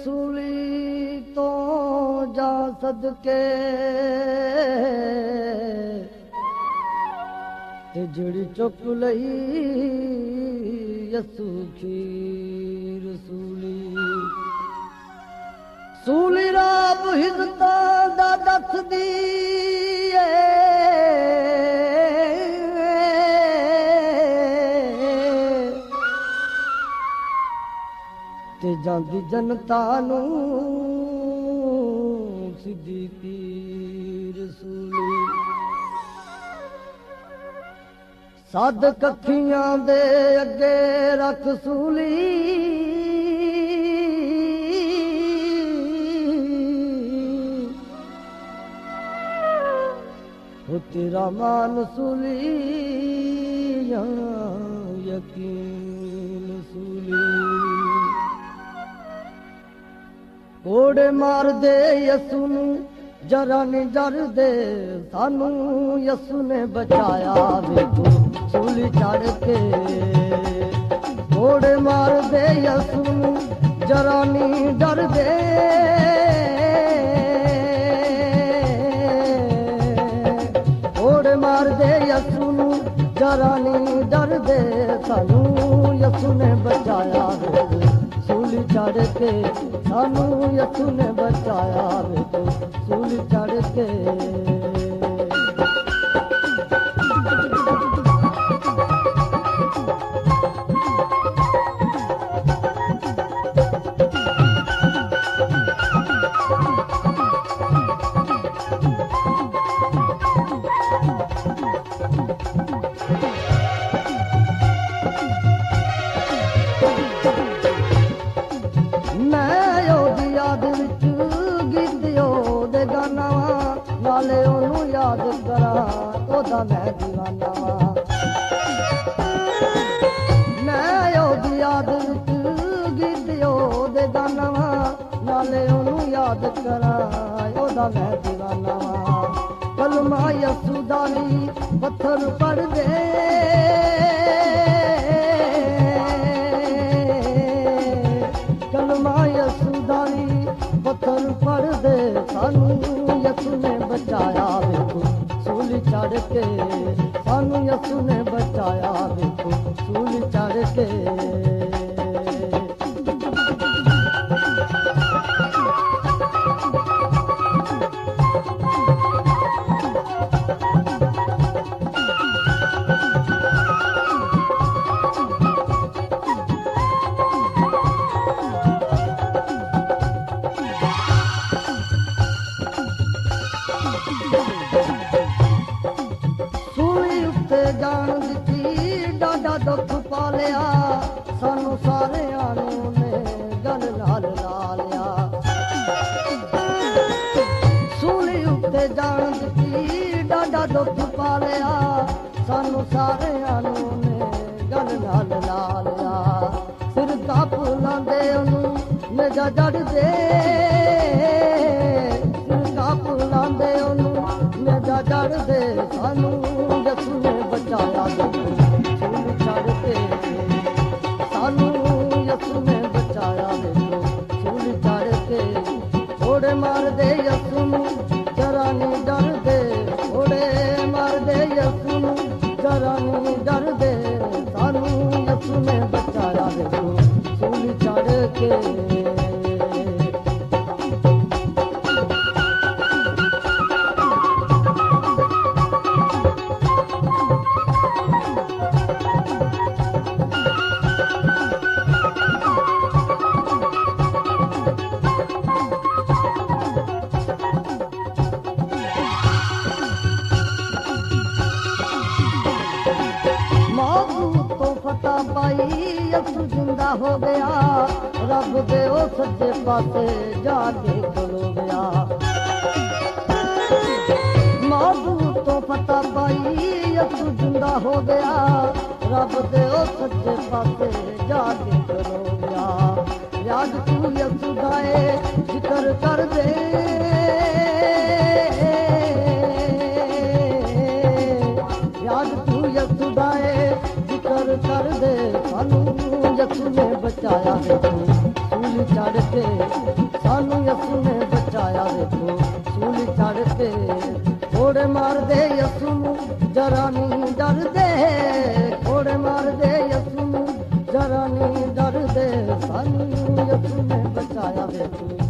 सूली तो जा सदके ते जड़ी चुक लई यसू खीर सूली सूली राब हिजता दा दस दी ते जांदी जनता नू सिद्धी पीर सूली साधक अखियां दे अगे रख सूली हो तेरा मान सूली यकीन सूली कोड़े मार दे यसू नू जरा नी जर दे सानू यसू ने बचाया वेखो सूली चढ़ के कोड़े मार दे यसू नू जरा नी डर दे कोड़े मार दे यसू नू जरा नी डर दे सानू यसू ने बचाया वेखो सूली चढ़ के सानू यसू ने बचाया वेखो सूली चढ़ के नाले ओनू याद करा ओदा मैं दीवाना मैं ओदी याद विच गीत ओदे गाना नाले ओनू याद करा ओदा मैं दीवाना कलमा यसू दा नी पत्थर पड़ दे कलमा यसू दा नी पत्थर पड़ दे सानू यसू ने बचाया वेखो सूली चढ़ के सानू यसू ने बचाया वेखो सूली चढ़ के जान दिती डाडा दुख पालिया सानू सारियां नू ने गल नाल ला लिया सूली उत्ते जान दिती डाडा दुख पालिया सानू सारियां नू ने गल नाल ला लिया सिर काप लांदे ओनू नेजा जड़ दे सिर काप लांदे ओनू नेजा जड़ दे सानू यसू ने बचाया सूली चढ़ के सानू यसू ने बचाया वेखो सूली चढ़ के थोड़े मार दे यसू नू जरा नी डर दे थोड़े मार दे यसू नू जरा नी डर दे सानू यसू ने बचाया वेखो सूली चढ़ के पाई यसू जिंदा हो गया रब दे ओ सज्जे पासे जाके खलो गया मौजू तो पता पाई यसू जिंदा हो गया रब दे ओ सज्जे पासे जाके खलो गया याद तू यसू दाए जिक्र कर दे याद तू यसू दाए कर दे सानू यसू ने बचाया सूली चढ़ के ਨੇ ਬਚਾਇਆ ਵੇ ਤੂੰ